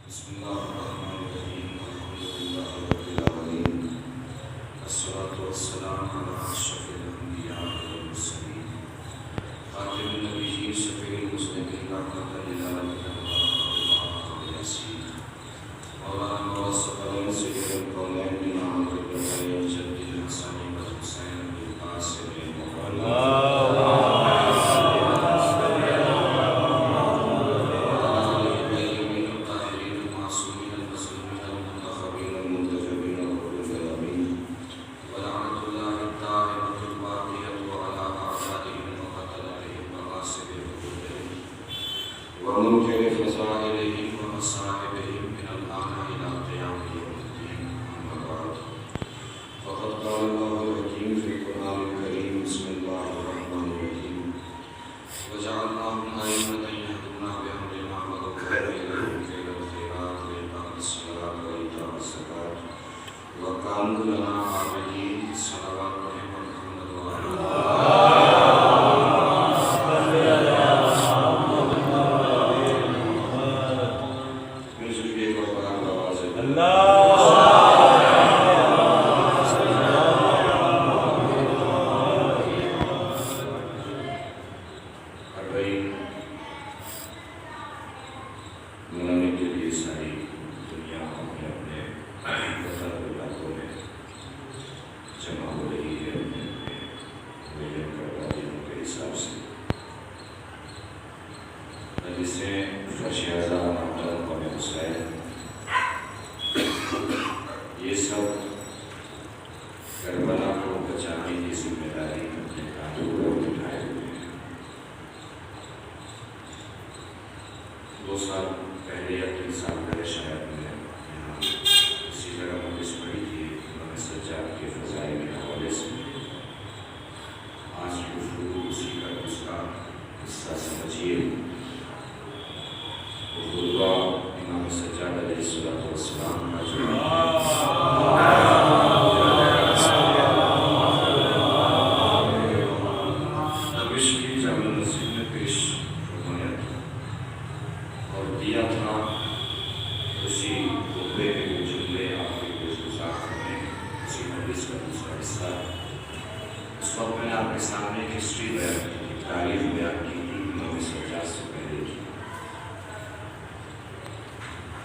بسم الله الرحمن الرحيم الحمد لله رب العالمين والصلاة والسلام على أشرف الأنبياء والمرسلين خاتم النبيين شفيع المذنبين رحمة للعالمين مولانا موصف سيد الكونين بن عمرو بن جد الحسن والحسين بالقاسم ومنكر فضائلهم ومصائبهم من الآن إلى قيام يوم الدين. أما بعد فقد قال الله الحكيم في القرآن الكريم بسم الله الرحمن الرحيم وجعلناهم أئمة يهدون بأمرنا وأوحينا إليهم فعل الخيرات وإقام الصلاة وإيتاء الزكاة وكانوا لنا عابدين. صلوات محمد وعلى یہ سب کربلا کو بچانے کی ذمہ داری اپنے کاندھوں پر اٹھائے ہوئے ہیں۔ 2 سال پہلے یا 3 سال پہلے شاید میں یہاں اسی جگہ مجلس پڑھی تھی امام سجاد کے فضائل کے حوالے سے۔ آج گفتگو اسی کا دوسرا حصہ سمجھیے۔ خطبہ امام سجاد علیہ السلام کا جو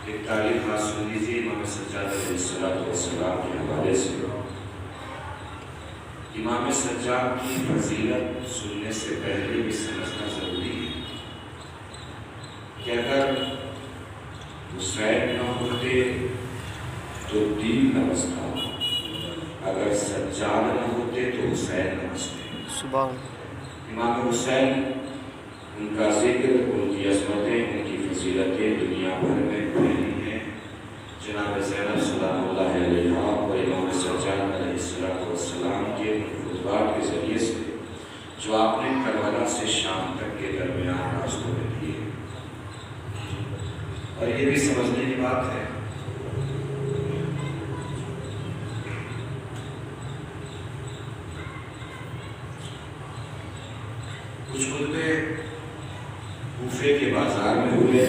ایک تاریخ حاصل لیجیے امام سجاد علیہ السلام کے حوالے سے۔ امام سجاد کی فضیلت سننے سے پہلے بھی سمجھنا ضروری ہے کہ اگر حسین نہ ہوتے تو دین نہ بچتا، اگر سجاد نہ ہوتے تو حسین نہ بچتے۔ امام حسین، ان کا ذکر، ان کی عظمتیں، ان کی فضیلتیں دنیا بھر میں پھیلی ہیں۔ جناب زینب سلام اللہ علیہ اور امام سجاد علیہ السلام کے خطبات کے ذریعے سے جو آپ نے کربلا سے شام تک کے درمیان راستوں میں دیے، اور یہ بھی سمجھنے کی بات ہے کچھ خطبے کوفے کے بازار میں ہوئے،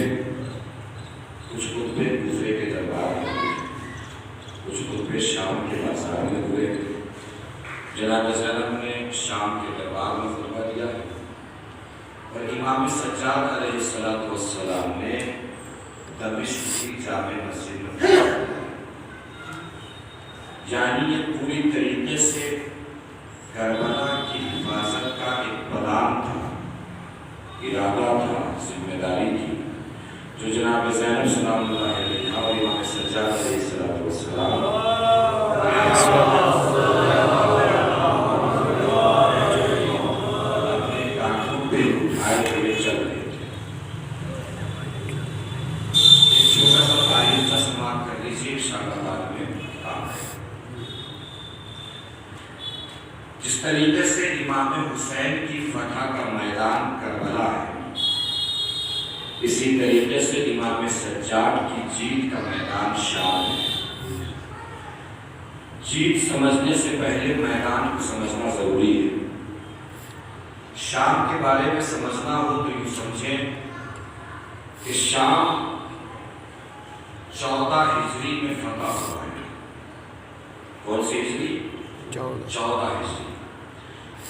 کچھ خطبے کوفے کے دربار میں ہوئے، کچھ خطبے شام کے بازار میں ہوئے۔ جناب زینب نے شام کے دربار میں خطبہ دیا ہے اور امام سجاد علیہ السلام نے دمشق کی جامع مسجد میں خطبہ دیا۔ یعنی یہ پوری طریقے سے کربلا کی حفاظت کا ایک پلان تھا، ارادہ تھا، ذمہ داری تھی، جو جناب زینب سلام اللہ علیہ اور امام سجاد علیہ السلام اپنے کاندھوں پہ اٹھائے ہوئے چل رہے تھے۔ ایک چھوٹا سا تاریخ کا سماعت کر لیجیے، انشاءاللہ بعد میں کام ہے۔ جس طریقے سے امام حسین کی فتح کا میدان کربلا ہے، اسی طریقے سے امام سجاد کی جیت کا میدان شام ہے۔ جیت سمجھنے سے پہلے میدان کو سمجھنا ضروری ہے۔ شام کے بارے میں سمجھنا ہو تو یوں سمجھیں کہ شام ہجری میں فتح ہوا ہے۔ کون سی ہجری؟ 14 ہجری۔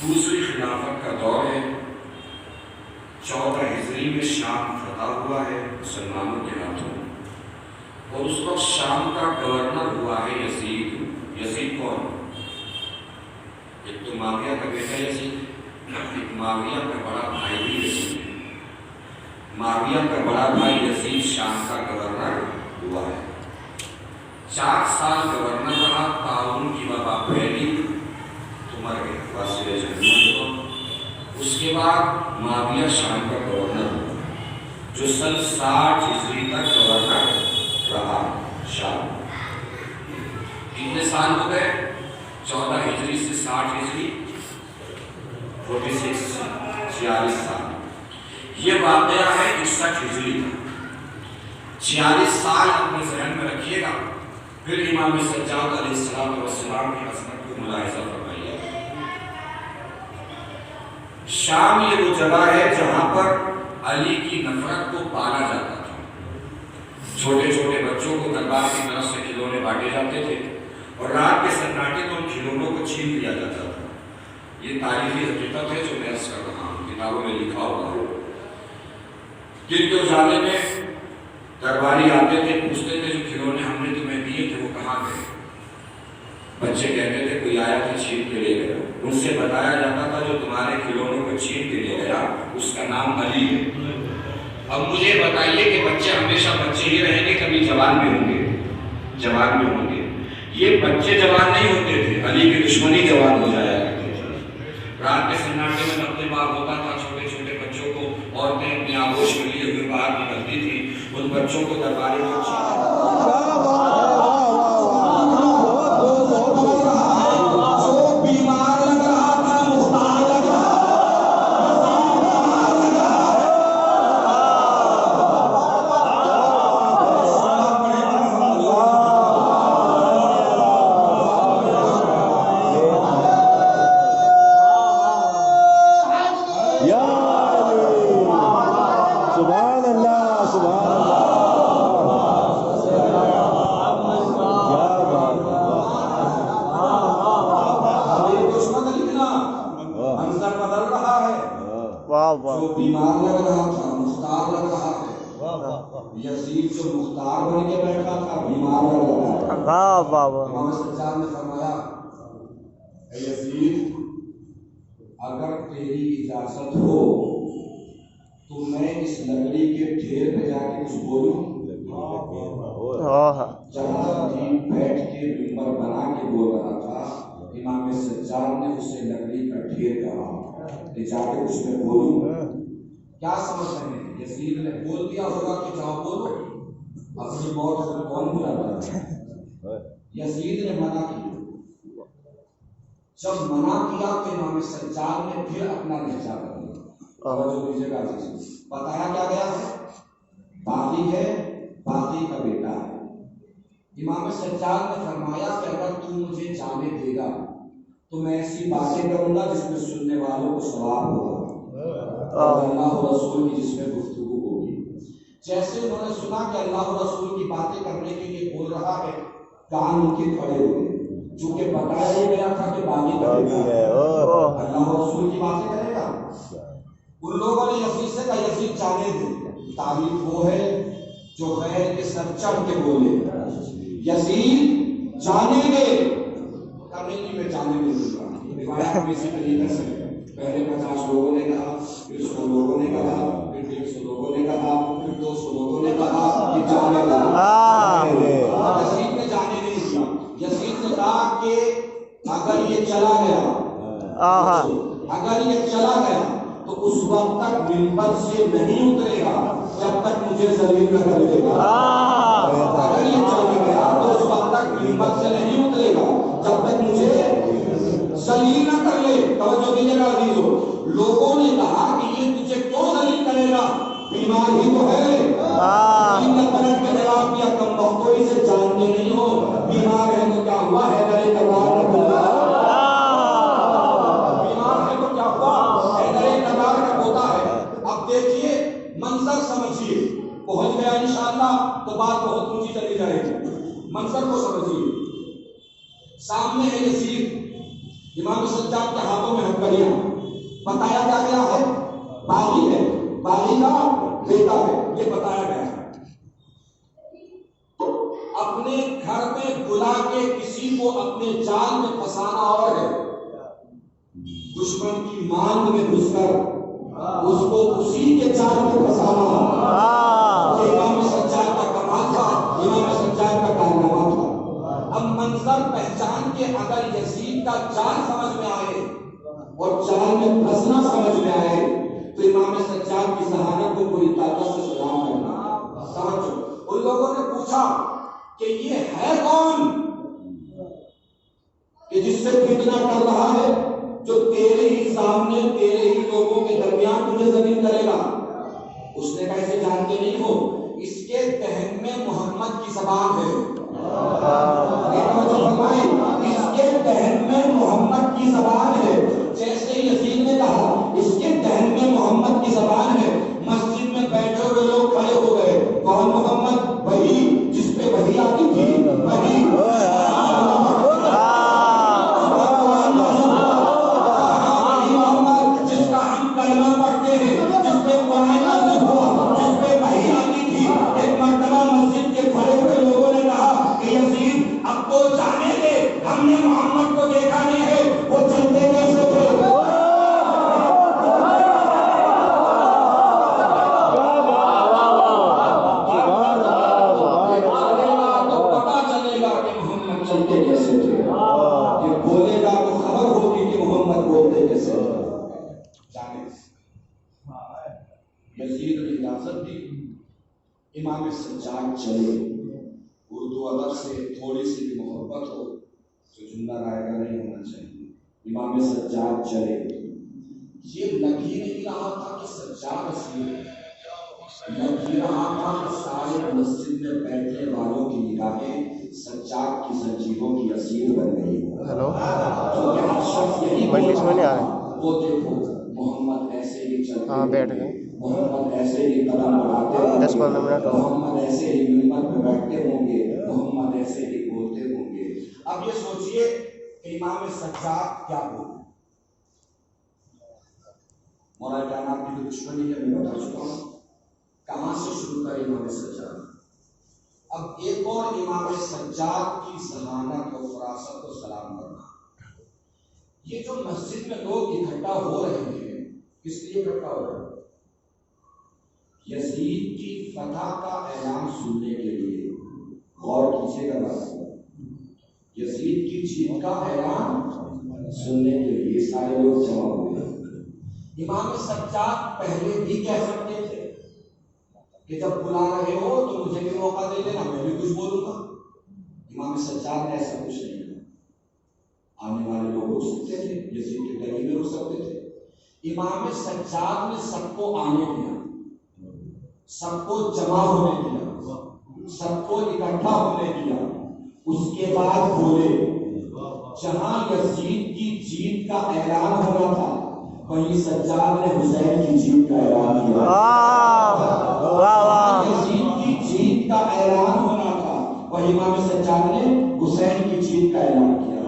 دوسری خلافت کا دور ہے، 14 ہجری میں شام فتح ہوا ہے مسلمانوں کے ہاتھوں، اور اس وقت شام کا گورنر ہوا ہے یزید۔ یزید کون؟ ایک تو معاویہ کا بیٹا یزید، ایک معاویہ کا بڑا بھائی بھی یزید ہے۔ معاویہ کا بڑا بھائی یزید شام کا گورنر ہوا ہے، 4 سال گورنر رہا، طاعون کی وبا پھیلی تو مر گیا، واسطے جہنم ہوا۔ اس کے بعد معاویہ شام کا گورنر ہوا، جو سن 60 ہجری تک گورنر رہا شام۔ کتنے سال ہو گئے؟ 14 ہجری سے 60 ہجری 46 46 سال۔ یہ واقعہ ہے 61 ہجری کا۔ 46 سال اپنے ذہن میں رکھیے گا، پھر امام سجاد علیہ السلام کی عظمت کو ملاحظہ فرمائیے۔ شام یہ وہ جگہ ہے جہاں پر علی کی نفرت کو پالا جاتا تھا۔ چھوٹے چھوٹے بچوں کو دربار کی طرف سے کھلونے بانٹے جاتے تھے، اور رات کے سناٹے میں ان کھلونوں کو چھین لیا جاتا تھا۔ یہ تاریخی حقیقت ہے جو میں عرض کر رہا ہوں، کتابوں میں لکھا ہوا ہے۔ دن کے اجالے میں درباری آتے تھے، پوچھتے تھے جو کھلونے ہم نے تمہیں دیے تھے وہ کہاں گئے؟ بچے کہتے تھے کوئی آیا تھا چھین کے لے گیا۔ ان سے بتایا جاتا تھا جو تمہارے کھلونوں کو چھین کے لے گیا اس کا نام علی ہے۔ اب مجھے بتائیے کہ بچے ہمیشہ بچے ہی رہیں گے، کبھی جوان بھی ہوں گے؟ جوان بھی ہوں گے۔ یہ بچے جوان نہیں ہوتے تھے، علی کی دشمنی جوان ہو جایا کرتے تھے۔ رات کے سناٹے میں نقل باب ہوتا تھا، چھوٹے چھوٹے بچوں کو عورتیں اپنی آغوش میں لیے ہوئے باہر نکلتی تھی، ان بچوں کو درباری میں جو بیمار لگ رہا تھا مختار لگ رہا ہے۔ یزید جو مختار بن کے بیٹھا تھا بیمار لگ رہا ہے۔ امام سجاد نے فرمایا اے یزید اگر تیری اجازت ہو تو میں اس لکڑی کے ڈھیر پہ جا کے کچھ بولوں؟ جہاں تک بیٹھ کے منبر بنا کے بول رہا تھا، امام سجاد نے اسے لکڑی کا ڈھیر کہا کہ جا کے اس میں بولوں؟ کیا سمجھ رہے ہیں؟ یزید نے بول دیا ہوگا کہ جاؤ بولو، اپنی موت سے کون بلاتا ہے؟ یزید نے منع کیا۔ جب منع کیا تو امام سجاد نے پھر اپنا لہجہ بدلا۔ توجہ دیجیے گا، بتایا کیا گیا ہے؟ باقی ہے، باقی کا بیٹا ہے۔ امام سجاد نے فرمایا کہ اگر تو مجھے جانے دے گا تو میں ایسی باتیں کروں گا جس میں سننے والوں کو ثواب ہوگا، اور اللہ و رسول کی جس میں گفتگو ہوگی۔ جیسے انہوں نے سنا کہ اللہ و رسول کی باتیں کرنے کے لیے بول رہا ہے، کان ان کے کھڑے ہوئے، چونکہ بتایا ہی گیا تھا کہ باقی کرے گا، اللہ و رسول کی باتیں کرے گا۔ ان لوگوں نے یزید سے کہا یزید جانے دے۔ تعریف وہ ہے جو غیر کے سر چڑھ کے بولے یزید جانے دے، کبھی میں جانے نہیں دوں گا۔ روایت میں اسی طریقے سے پہلے 50 لوگوں نے کہا، پھر 100 لوگوں نے کہا، پھر 150 لوگوں نے کہا، پھر 200 لوگوں نے کہا کہ جانے دے۔ یزید نے جانے نہیں دیا۔ یزید نے کہا کہ اگر یہ چلا گیا، اگر یہ چلا گیا تو اس وقت تک منبر سے نہیں اترے گا جب تک مجھے ذلیل نہ کر دے گا۔ اگر یہ چلا گیا تو اس وقت تک منبر سے نہیں اترے گا جب تک مجھے ذلیل نہ کر لے۔ توجہ دیجیے گا عزیزو، لوگوں نے کہا کہ یہ تجھے کیوں ذلیل کرے گا، بیمار ہی تو ہے۔ ان نے پلٹ کے جواب دیا، کم وقتوں اسے جانتے نہیں ہو، بیمار ہے تو کیا ہوا ہے، درے کبار نہ کھلا، بیمار ہے تو کیا ہوا ہے، درے کبار کا ہوتا ہے۔ اب دیکھیے منظر سمجھیے، پہنچ گیا انشاءاللہ تو بات بہت اونچی چلی جائے گی۔ منظر کو سمجھیے، سامنے ہے یزید، امام سجاد کے ہاتھوں میں ہتھکڑیاں، بتایا کیا گیا ہے؟ باغی ہے، باغی کا بیٹا ہے، یہ بتایا گیا ہے۔ اپنے گھر میں بلا کے کسی کو اپنے جال میں پھنسانا اور ہے، دشمن کی مانگ میں گھس کر اس کو اسی کے جال میں پھنسانا، یہ امام سجاد کا کمال تھا، امام سجاد کا کارنامہ تھا۔ اب منظر پہچان کے اگر یزید کا جال سمجھ میں آئے اور جال میں پھنسنا سمجھ میں آئے تو امام سجاد کی ذہانت کو پوری طاقت سے سلام کرنا۔ سمجھو، ان لوگوں نے پوچھا کہ یہ ہے کون کہ جس سے فتنہ کر رہا ہے، جو تیرے ہی سامنے تیرے ہی لوگوں کے درمیان تجھے ذلیل کرے گا؟ اس نے کیسے جانتے نہیں ہو؟ اس کے دہن میں محمد کی زبان ہے۔ اس کے دہن میں محمد کی زبان ہے۔ جیسے یزید نے کہا اس کے دہن میں محمد کی زبان ہے، مسجد میں بیٹھے ہوئے لوگ کھڑے ہو گئے، کون محمد؟ وہی جس پہ وحی آتی تھی، وہی جس کا ہم کلمہ پڑھتے ہیں، جس پہ قرآن نازل ہوا، جس پہ وحی آتی تھی۔ ایک مرتبہ مسجد کے کھڑے ہوئے لوگوں نے کہا کہ یزید اب تو جانے دے، ہم نے محمد کو دیکھا نہیں ہے، وہ چلتے کیسے تھے؟ یزید نے اجازت دی، امام سجاد چلے۔ اردو ادب سے تھوڑی سی بھی محبت ہو تو جملہ رائے کا نہیں ہونا چاہیے۔ امام سجاد چلے، یہ لگ ہی نہیں رہا تھا کہ سجاد اصلی ہے، لگ ہی رہا تھا کہ سارے مسجد میں بیٹھنے والوں کی نگاہیں سجاد کی زنجیروں کی اسیر بن گئی۔ کیونکہ ہر شخص یہی بول رہا تھا، وہ دیکھو محمد ایسے ہی چلتے ہیں، محمد ایسے ہی قدم بڑھاتے ہوں گے، محمد ایسے ہی منبر پہ بیٹھتے ہوں گے، محمد ایسے ہی بولتے ہوں گے۔ اب یہ سوچئے کہ امام سجاد کیا بولے۔ مولانا کائنات کی دشمنی ہے، میں بتا چکا ہوں کہاں سے شروع کر امام سجاد۔ اب ایک اور امام سجاد کی ذہانت و فراست کو سلام کرنا۔ یہ جو مسجد میں لوگ اکٹھا ہو رہے ہیں، کس لیے اکٹھا ہو رہے ہیں؟ یزید کی فتح کا اعلان سننے کے لیے۔ غور کیجیے گا بات، یزید کی جیت کا اعلان سننے کے لیے سارے لوگ جمع ہوئے۔ امام سجاد پہلے بھی کہہ سکتے تھے کہ جب بلا رہے ہو تو مجھے بھی موقع دے دینا، میں بھی کچھ بولوں گا۔ امام سجاد نے ایسا کچھ نہیں کہا، آنے والے لوگ رک سکتے تھے، یزید کے گلی میں رک سکتے تھے۔ امام سجاد نے سب کو آنے دیا، سب کو جمع ہونے دیا، سب کو اکٹھا ہونے دیا۔ اس کے بعد بولے، جہاں یزید کی جیت کا اعلان ہونا تھا وہیں سجاد نے حسین کی جیت کا اعلان کیا۔ یزید کی جیت کا اعلان ہونا تھا وہیں امام سجاد نے حسین کی جیت کا اعلان کیا۔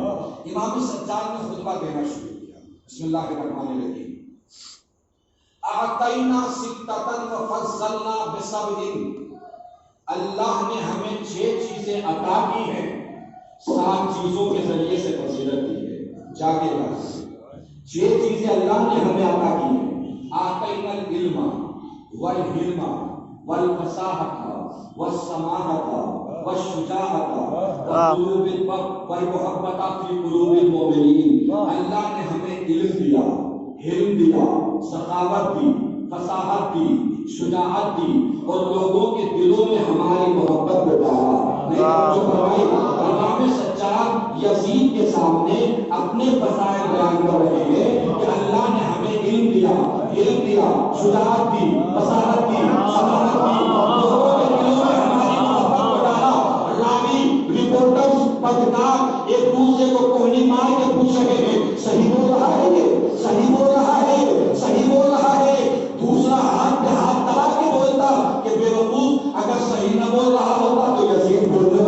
امام سجاد نے خطبہ دینا شروع کیا۔ بسم اللہ الرحمن الرحیم۔ اعطینا ستۃ وفضلنا بسبع، اللہ نے ہمیں 6 چیزیں عطا کی ہیں، 7 چیزوں کے ذریعے سے فضیلت دی ہے۔ جاگے گا، 6 چیزیں اللہ نے ہمیں عطا کی ہیں۔ اعطینا العلم والحلم والفصاحۃ والسماحۃ والشجاعۃ وقلوب والمحبۃ فی قلوب المؤمنین۔ اللہ نے ہمیں علم دیا، حلم دیا، سخاوت دی، فصاحت دی، شجاعت دی، اور لوگوں کے دلوں میں ہماری محبت کو ڈالا۔ امام سجاد یزید کے سامنے اپنے فضائل بیان کر رہے ہیں کہ اللہ نے ہمیں علم دیا، شجاعت دی، فصاحت دی، سخاوت دی، لوگوں کے دلوں میں ہماری محبت کو ڈالا۔ راوی، رپورٹرز، پترکار ایک دوسرے کو کوہنی مار کے پوچھ رہے ہیں، صحیح بول رہا ہے یہ، صحیح بول رہا ہے، صحیح بول رہا ہے۔ دوسرا ہاتھ پہ ہاتھ دبا کے بول صحیح نہ بول رہا ہوتا تو یزید بولنے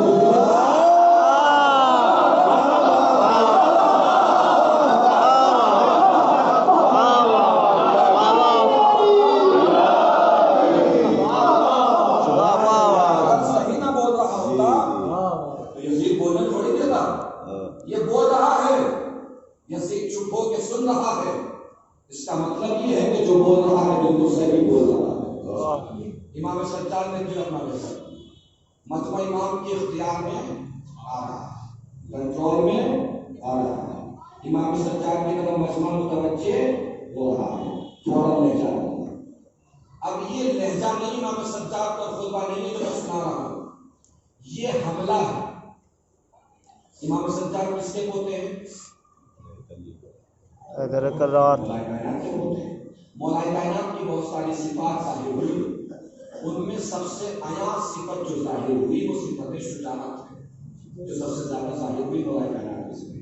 کو یہ بول رہا ہے، یزید چپ ہو کے سن رہا ہے، اس کا مطلب یہ ہے کہ جو بول رہا ہے بالکل صحیح بول رہا ہے۔ امام سجاد نے پھر اپنا فیصلہ مجمع امام کے اختیار میں آ رہا ہے، کنٹرول میں آ رہا ہے، امام سجاد کی طرف مجمع متوجہ ہو رہا ہے، فوراً لہجہ ہوگا۔ اب یہ لہجہ نہیں امام سجاد کا خطبہ نہیں جو میں سنا رہا ہوں، یہ حملہ ہے۔ امام سجاد کس کے پوتے ہیں؟ مولا کائنات کی بہت ساری صفات ظاہر ہوئی، ان میں سب سے عیاں صفت جو ظاہر ہوئی وہ صفت شجاعت ہے، جو سب سے زیادہ ظاہر ہوئی مولا کائنات کی۔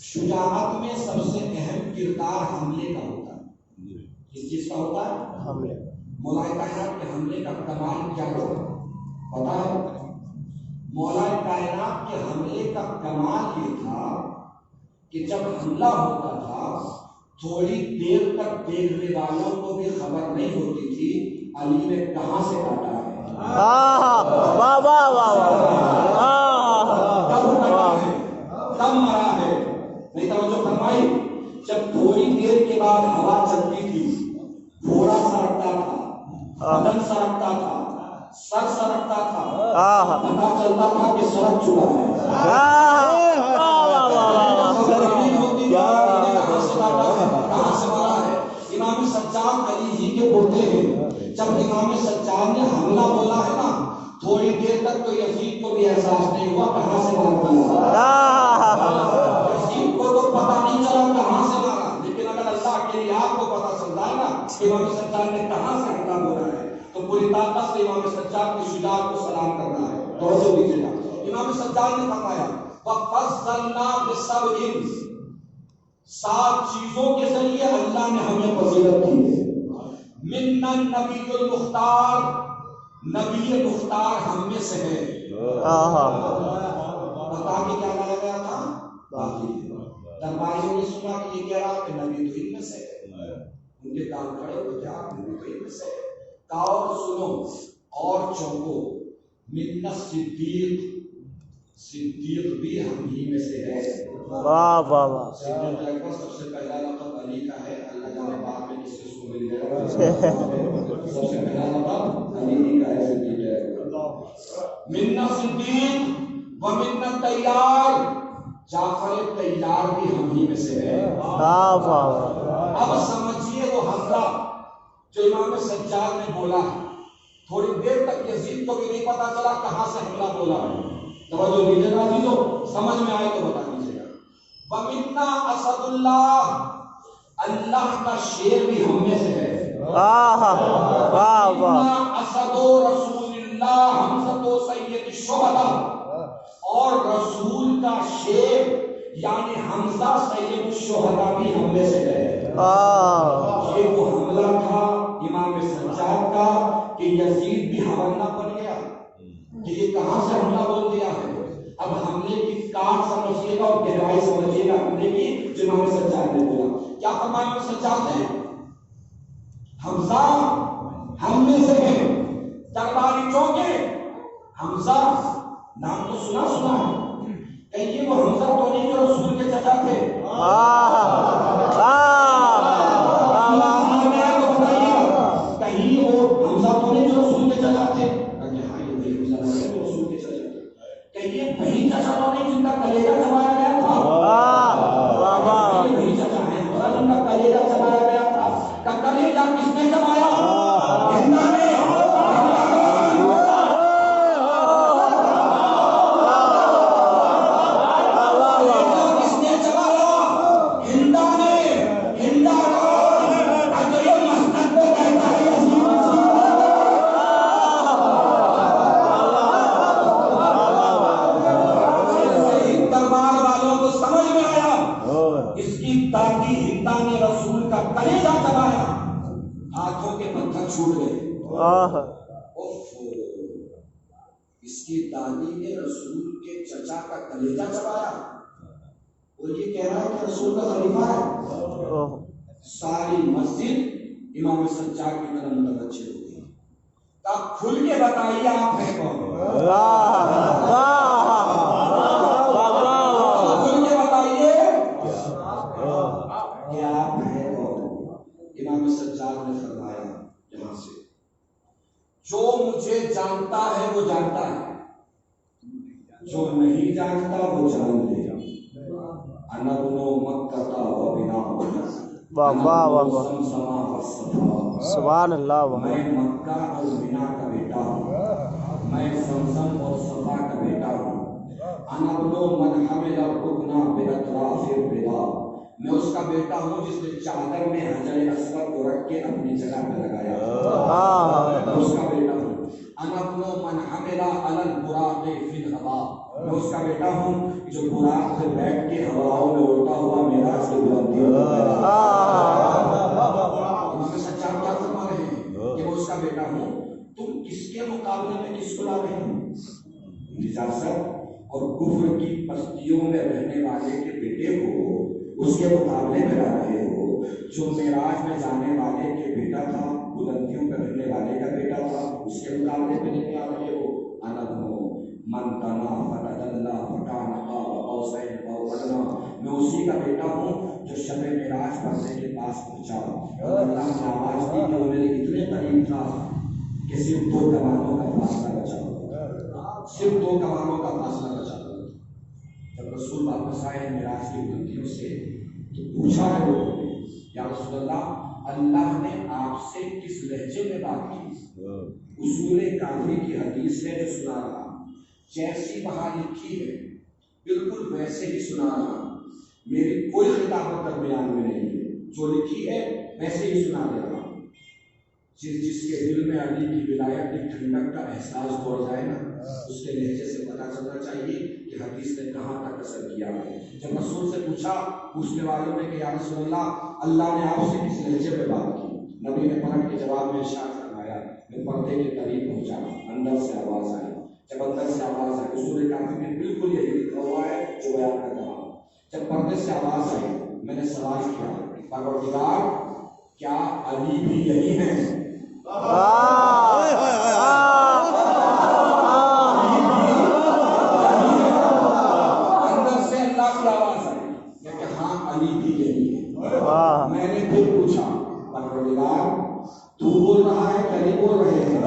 شجاعت میں سب سے اہم کردار حملے کا ہوتا ہے۔ کس چیز کا ہوتا ہے؟ حملے۔ مولا کائنات کے حملے کا کمال کیا تھا پتا ہے؟ مولا کائنات کے حملے کا کمال یہ تھا کہ جب حملہ ہوتا تھا تھوڑی دیر تک دیکھنے والوں کو بھی خبر نہیں ہوتی تھی علی نے کہاں سے کاٹا ہے، کب مرا ہے۔ نہیں توجہ فرمائی؟ جب تھوڑی دیر کے بعد ہوا چلتی تھی، گھوڑا سرکتا تھا، بدن سرکتا تھا، سر سرکتا تھا، پتا چلتا تھا کہ سڑک چکا ہے۔ کہاں سے مارا ہے؟ امام سجاد علی ہی کے پوتے ہیں۔ جب امام سجاد نے حملہ بولا ہے نا، تھوڑی دیر تک تو یزید کو بھی احساس نہیں ہوا کہاں سے مار دیا۔ یزید کو تو پتا نہیں چلا کہاں سے مارا، لیکن اگر اللہ کے لیے آپ کو پتا چلتا ہے نا کہ امام سجاد نے کہاں سے حملہ بولا ہے تو پوری طاقت سے امام سجاد کی شجاعت کو سلام کرنا ہے۔ توجہ دیجیے گا، امام سجاد نے فرمایا وَفَضَّلْنَا بِسَبْعٍ، 7 چیزوں کے ذریعے اللہ نے ہمیں فضیلت دی ہے۔ مِنَّ النَّبِيُّ الْمُخْتَارُ، نبی مختار ہم میں سے ہے۔ بتا کے کیا لایا گیا تھا؟ باقی درباریوں نے سنا کہ یہ کہہ رہا کہ نبی تو ان میں سے ہے، ان کے کام کھڑے ہوئے کیا نبی تو ان میں سے ہے۔ اور سنو اور چونکو، من الصدیق، صدیق بھی ہم ہی میں سے ہے۔ واہ واہ واہ۔ صدیق اکبر سب سے پہلا لقب علی کا ہے، اللہ جانے بعد میں کس کو مل گیا۔ سب سے پہلا لقب علی ہی کا ہے، صدیق اکبر۔ من الصدیق ومن الطیار، جعفر طیار بھی ہم ہی میں سے ہے۔ واہ واہ۔ اب سمجھیے وہ حملہ جو امام سجاد نے بولا ہے، تھوڑی دیر تک یزید کو بھی نہیں پتا چلا کہاں سے حملہ بولا ہے۔ توجہ دیجیے گا عزیزو، سمجھ میں آئے تو بتا دیجیے گا۔ وَمِنَّا أَسَدُ اللَّهِ، اللہ کا شیر بھی ہم میں سے ہے۔ واہ واہ واہ۔ وَمِنَّا أَسَدُ رَسُولِ اللَّهِ حَمْزَةُ سَيِّدِ الشُّهَدَاءِ، اور رسول کا شیر یعنی حمزہ سید الشہداء بھی ہم میں سے ہے۔ یہ وہ حملہ تھا امام سجاد کا کہ یزید بھی حوالہ بن گیا کہ یہ کہاں سے حملہ بول دیا ہے۔ اب حملے کی کاٹ سمجھیے گا اور گہرائی سمجھیے گا حملے کی جو امام سجاد نے بولا۔ کیا فرمایا امام سجاد نے؟ حمزہ ہم میں سے ہے، درباری چونکے حمزہ نام تو سنا ہے، کہیں یہ وہ حمزہ تو نہیں جو رسول کے چچا تھے؟ کہیں وہ حمزہ تو نہیں جو رسول کے چچا تھے؟ کہیں یہ وہی چچا تو نہیں جن کا کلیجہ چبایا گیا تھا؟ وہی چچا ہے جن کا کلیجہ چبایا گیا تھا۔ کا کلیجہ کس نے چبایا؟ ہندا نے۔ دادی ہندا نے رسول کا کلیجہ چبایا، ہاتھوں کے پتھر چھوٹ گئے۔ اس کی دادی نے رسول کے چچا کا کلیجہ چبایا اور یہ کہہ رہا ہے کہ رسول کا خلیفہ ہے. ساری مسجد امام سجاد کی طرف متوجہ ہو گئی. تب کھل کے بتائیے آپ ہیں کون؟ کھل کے بتائیے کہ آپ ہیں کون؟ امام سجاد نے فرمایا یہاں سے جو مجھے جانتا ہے وہ جانتا ہے, جو نہیں جانتا وہ جان لے. انا بنو مکہ و بنا سبحان اللہ. میں مکہ اور بنا کا بیٹا ہوں, میں زمزم اور صفا کا بیٹا ہوں. انا بنو من حمل الرکن باطراف البلا, میں اس کا بیٹا ہوں جس نے چادر میں حجر اسود کو رکھ کے اپنی جگہ پہ لگایا. میں اس کا بیٹا ہوں. انا بنو من حمل علی البراق فی الهواء, میں اس کا بیٹا ہوں جو براق سے بیٹھ کے ہواؤں میں اڑتا ہوا معراج کی بلندیوں پر گیا. امام سجاد کیا فرما رہے ہیں کہ میں اس کا بیٹا ہوں. تم کس کے مقابلے میں کس کو لا رہے ہو؟ نجاست اور کفر کی بستیوں میں رہنے والے کے بیٹے کو اس کے مقابلے میں لا رہے ہو جو معراج میں جانے والے کے بیٹا تھا, بلندیوں پر رہنے والے کا بیٹا تھا, اس کے مقابلے میں نہیں لا رہے ہو. انا بنو من دنا فتدلا فکان قاب قوسین او ادنی, میں اسی کا بیٹا ہوں جو شب معراج پڑھنے کے پاس پہنچا اور اللہ نے آواز دی کہ وہ میرے اتنے قریب تھا کہ صرف 2 کمانوں کا فاصلہ بچا ہوا, صرف 2 کمانوں کا فاصلہ بچا ہوا. جب رسول واپس آئے معراج کی بلندیوں سے تو پوچھا ہے لوگوں نے, یا رسول اللہ, اللہ نے آپ سے کس لہجے میں بات کی؟ اصول کافی کی حدیث ہے جو سنا رہا, جیسی وہاں لکھی ہے بالکل ویسے ہی سنا رہا, میری کوئی خطابت درمیان میں نہیں ہے, جو لکھی ہے ویسے ہی سنا دے رہا. جس کے دل میں علی کی ولایت کی ٹھنڈک کا احساس دوڑ جائے نا, اس کے لہجے سے پتہ چلنا چاہیے کہ حدیث نے کہاں تک اثر کیا ہے. جب رسول سے پوچھا پوچھنے والوں نے کہ یا رسول اللہ, اللہ نے آپ سے کس لہجے میں بات کی؟ نبی نے پلٹ کے جواب میں ارشاد فرمایا, میں پردے کے قریب پہنچا, اندر سے آواز آئی. جب اندر سے آواز آئی, اصول کافی میں بالکل یہی لکھا ہوا ہے جو بیان کر رہا ہوں. جب پردے سے آواز آئی میں نے سوال کیا, پروردگار کیا علی بھی یہی ہیں؟ اندر سے اللہ کی آواز آئی کہ ہاں علی بھی یہی ہے. میں نے پھر پوچھا, پروردگار تو بول رہا ہے کہ علی بول رہے ہیں؟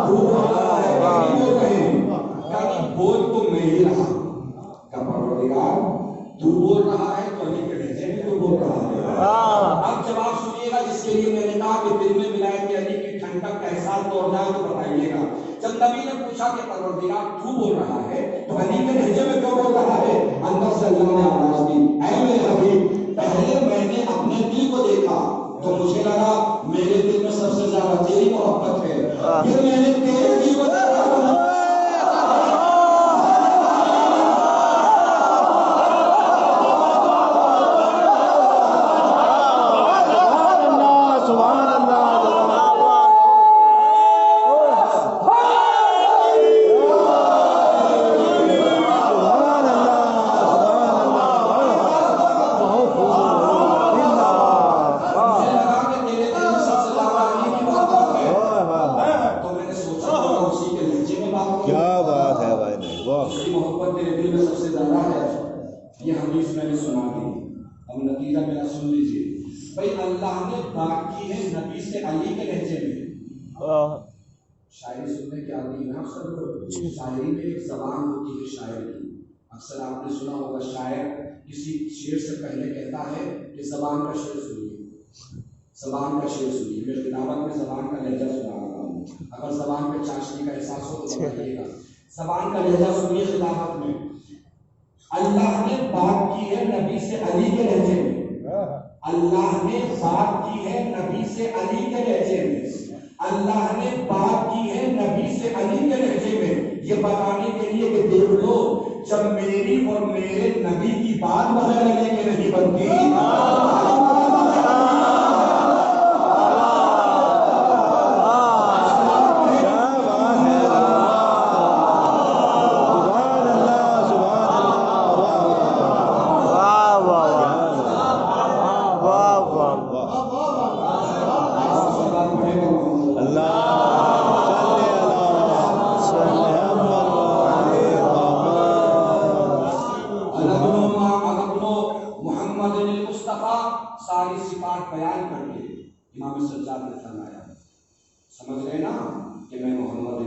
تو بول رہا ہے کہ علی بول رہے ہیں؟ یعنی بول تو میں ہی رہا. کہ پروردگار تو بول رہا ہے تو علی کے لہجے میں تو بول رہا ہے. اب جواب سنیے گا جس کے لیے میں نے کہا کہ دل میں ولایت علی کی ٹھنڈک کا احساس توڑ جائے تو بتائیے گا. جب نبی نے پوچھا کہ پروردگار تو بول رہا ہے تو علی کے لہجے میں کیوں بول رہا ہے؟ اندر سے اللہ نے آواز دی, اے میرے حبیب, پہلے میں نے اپنے دل کو دیکھا تو مجھے لگا میرے دل میں سب سے زیادہ تیری محبت ہے, پھر میں نے تیرے دل کو دیکھا. محبت میرے دل میں سب سے زیادہ ہے. یہ حدیث میں نے سنا دی. اب نتیجہ میرا سن لیجیے. بھائی اللہ نے بات کی ہے نبی سے علی کے لہجے میں. شاعری سننے کے عادی ہیں آپ سب لوگ. شاعری میں ایک زبان ہوتی ہے شاعر کی. اکثر آپ نے سنا ہوگا شاعر کسی شعر سے پہلے کہتا ہے کہ زبان کا شعر سنیے, زبان کا شعر سنیے. میں خطابت میں زبان کا لہجہ سنا رہا ہوں, اگر زبان پہ چاشنی کا احساس ہو تو بتائیے گا. زبان کا لہجہ سنیے خلافت میں. اللہ نے بات کی ہے نبی سے علی کے لہجے میں. اللہ نے بات کی ہے نبی سے علی کے لہجے میں. اللہ نے بات کی ہے نبی سے علی کے لہجے میں, یہ بتانے کے لیے کہ دیکھ لو جب میری اور میرے نبی کی بات بغیر علی کے نہیں بنتی.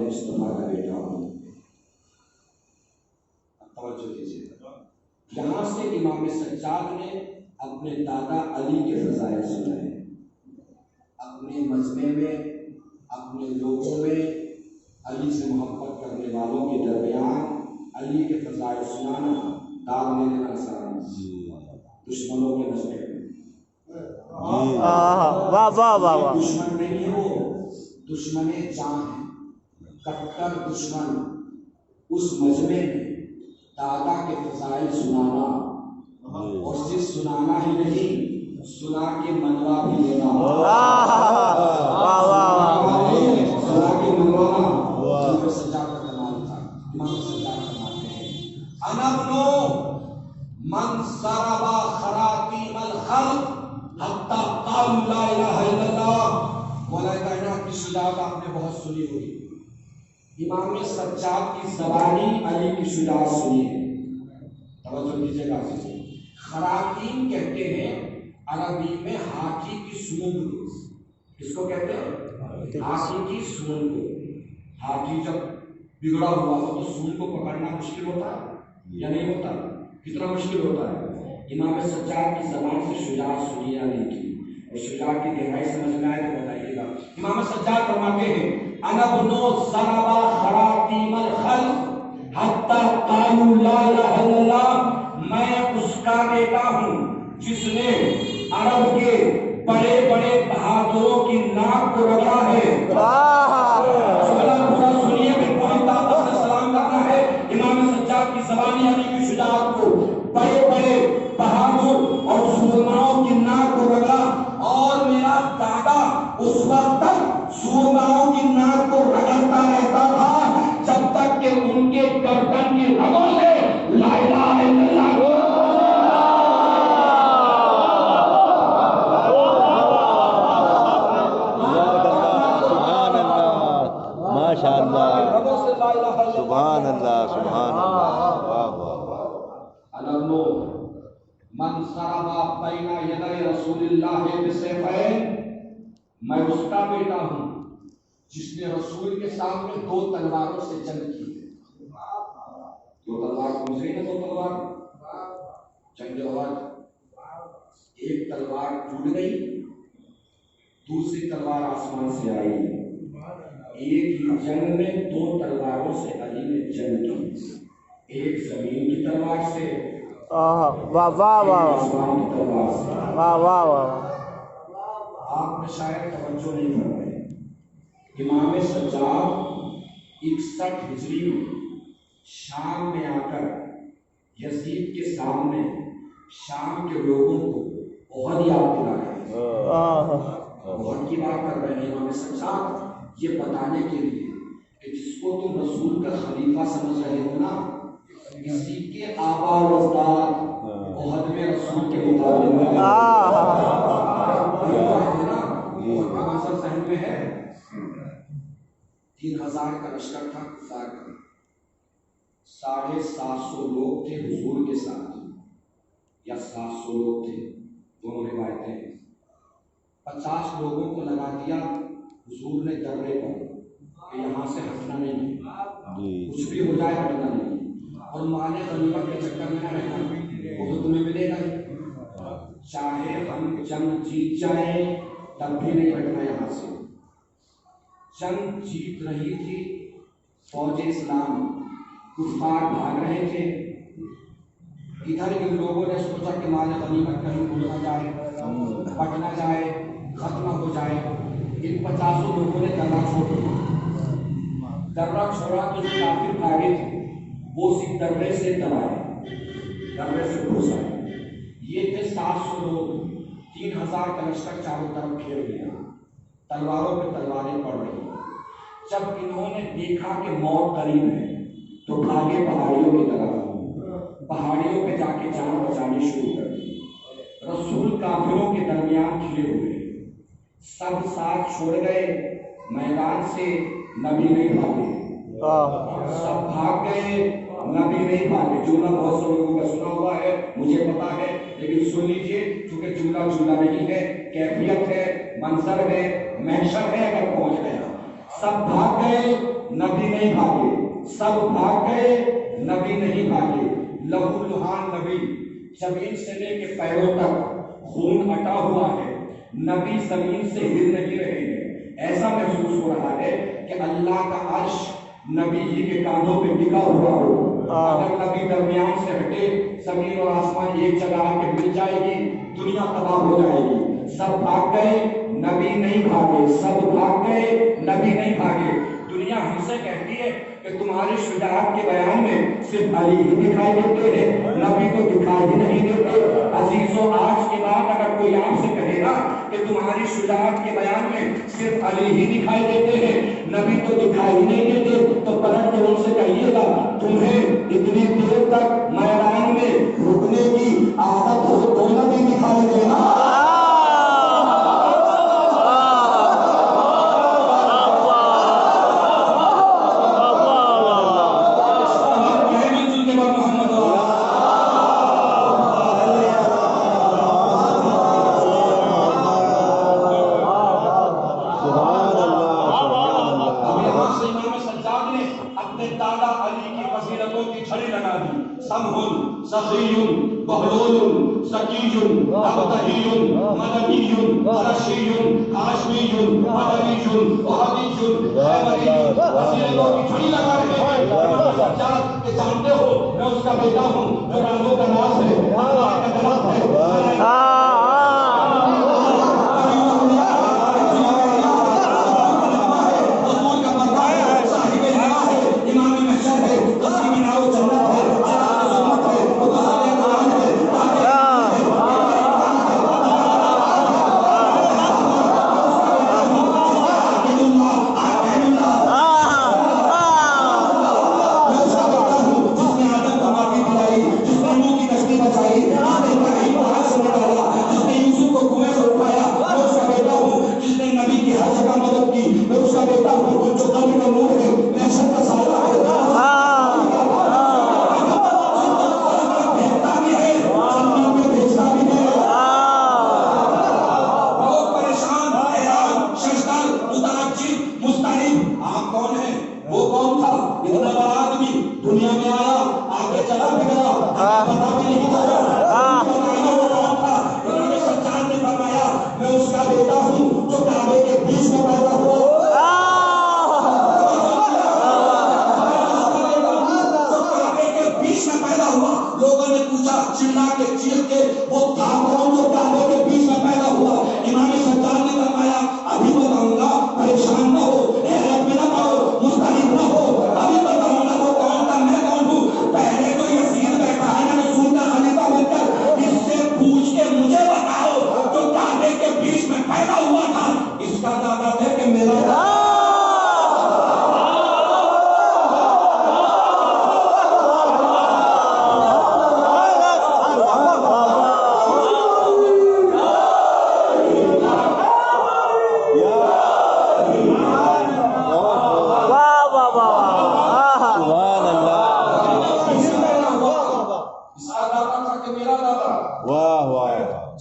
مصطفیٰ کا بیٹا ہوں۔ توجہ دیجیے، یہاں سے امام سجاد نے اپنے دادا علی کے فضائل سنائے، اپنے مجمع میں اپنے لوگوں میں علی سے محبت کرنے والوں کے درمیان علی کے فضائل سنانا، داد میں لینا آسان، دشمنوں کے نظر واہ واہ واہ واہ، دشمن نہیں ہے وہ، دشمن جان ہے، کٹر دشمن۔ اس مجمع میں دادا کے فضائل سنانا، اور صرف سنانا ہی نہیں، سنا کے منوا بھی لینا، سنا کے منوانا۔ امام سجاد کا کمال تھا۔ امام سجاد فرماتے ہیں انا ابن من ضرب خراطیم الخلق حتی قالوا لا الہ الا اللہ۔ مولا کائنات کی شجاعت آپ نے بہت سنی ہوگی، امام سجاد کی زبانی علی کی شجاعت سنی ہے۔ توجہ دیجیے گا، خراطیم کہتے ہیں عربی میں ہاتھی کی سونگ کو، کس کو کہتے ہیں؟ ہاتھی کی سونگ کو۔ ہاتھی جب بگڑا ہوا ہو تو سونگ کو پکڑنا مشکل ہوتا ہے یا نہیں ہوتا؟ کتنا مشکل ہوتا ہے؟ امام سجاد کی زبان سے شجاعت سنی یا نہیں کی، اور شجاعت کی گہرائی سمجھ میں آئے تو بتائیے گا۔ امام سجاد فرماتے ہیں انا ابن ضرب خراطیم الخلق حتی قالوا لا الہ الا اللہ، میں اس کا بیٹا ہوں جس نے عرب کے بڑے بڑے بہادروں کی ناک کو رگڑا ہے۔ سنیے کہ کوئی طاقت سے سلام کرنا ہے امام سجاد کی زبانی علی کی شجاعت کو، بڑے بڑے بہادر اور سورماؤں کی ناک کو رگڑا، اور میرا دادا اس وقت تک سورماؤں کی ناک کو رگڑتا رہتا تھا جب تک کہ ان کے گردن کی رگوں سے لا الہ الا اللہ سبحان اللہ سبحان اللہ، واہ واہ واہ۔ الابنو من ضرب بین یدی رسول اللہ بسیفین، میں اس کا بیٹا ہوں جس نے رسول کے سامنے دو تلواروں سے جنگ کی ہے۔ دو تلوار کون سی ہے؟ دو تلوار جنگ ایک تلوار ٹوٹ گئی، دوسری تلوار آسمان سے آئی۔ ایک ہی جنگ میں دو تلواروں سے علی نے جنگ کی، ایک زمین کی تلوار سے، واہ واہ واہ، آسمان کی تلوار سے۔ واہ واہ واہ۔ آپ نے شاید توجہ نہیں فرمائی، امام سجاد 61 ہجری میں شام میں آ کر یزید کے سامنے شام کے لوگوں کو احد یاد دلا رہے ہیں۔ احد کی بات کر رہے ہیں امام سجاد، یہ بتانے کے لیے کہ جس کو تم رسول کا خلیفہ سمجھ رہے ہو نا، کسی کے آبا و اجداد احد میں رسول کے مقابلے میں منظر ذہن میں ہے۔ 3000 کا لشکر تھا کفار کا، 750 لوگ تھے حضور کے ساتھ، یا 700 لوگ تھے، دونوں روایتیں۔ 50 لوگوں کو لگا دیا حضور نے درے پر کہ یہاں سے ہٹنا نہیں، کچھ بھی ہو جائے ہٹنا نہیں، اور مال غنیمت کے چکر میں نہ رہنا، وہ تو تمہیں ملے گا، چاہے ہم جنگ جیت جائیں تب بھی نہیں ہٹنا یہاں سے۔ جنگ جیت رہی تھی، فوج اسلام، کفار بھاگ رہے تھے، ادھر ان لوگوں نے سوچا کہ مال غنیمت کہیں بھول نہ جائے، پٹ نہ جائے، ختم ہو جائے۔ ان 50 لوگوں نے درہ چھوڑ دیا، درہ چھوڑا تو جو کافر بھاگے تھے وہ اسی درے سے دبائے، درے سے گھس آئے۔ یہ تھے 700 لوگ، 3000 کا لشکر چاروں طرف گھیر لیا، تلواروں پہ تلواریں پڑ رہی۔ جب انہوں نے دیکھا کہ موت قریب ہے تو بھاگے پہاڑیوں کی طرف، پہاڑیوں پہ جا کے جان بچانی شروع کر دی۔ رسول کافروں کے درمیان کھلے ہوئے، سب ساتھ چھوڑ گئے، میدان سے نبی نہیں بھاگے، سب بھاگ گئے، نبی نہیں بھاگے۔ جملہ بہت سے لوگوں کا سنا ہوا ہے، مجھے پتا ہے، لیکن سن لیجئے چونکہ جملہ نہیں ہے، کیفیت ہے، منظر ہے، محشر ہے، اگر پہنچ گیا سب بھاگ گئے نبی نہیں بھاگے، سب بھاگ گئے نبی نہیں بھاگے، لہو لہان نبی زمین سے لے کے پیروں تک خون اٹا ہوا ہے، نبی زمین سے ہل نہیں رہے ہیں۔ ایسا محسوس ہو رہا ہے کہ اللہ کا عرش نبی جی کے کاندھوں پہ ٹکا ہوا ہو۔ اگر نبی درمیان سے ہٹے زمین اور آسمان ایک جگہ آ کے مل جائے گی، دنیا تباہ ہو جائے گی۔ سب بھاگ گئے نبی نہیں بھاگے، سب بھاگ گئے نبی نہیں بھاگے۔ دنیا ہم سے کہتی ہے کہ تمہاری شجاعت کے بیان میں صرف علی ہی دکھائی دیتے ہیں، نبی تو دکھائی ہی نہیں دیتے۔ عزیزو، آج کے بعد اگر کوئی آپ سے کہے گا کہ تمہاری شجاعت کے بیان میں صرف علی ہی دکھائی دیتے ہیں، نبی تو دکھائی ہی نہیں دیتے، تو پلٹ کے ان سے کہیے گا تمہیں اتنی دیر تک میدان میں رکنے کی عادت ہو تو نبی دکھائی دینا۔ سخی بہلول سکی ابتہی مدنی قرشی ہاشمی مدنی وہابی خیبری وسیلوں کی چھڑی لگا رہے ہیں۔ سجاد کہ جانتے ہو میں اس کا بیٹا ہوں جو رنگوں کا ناز ہے، اللہ کا درخت ہے۔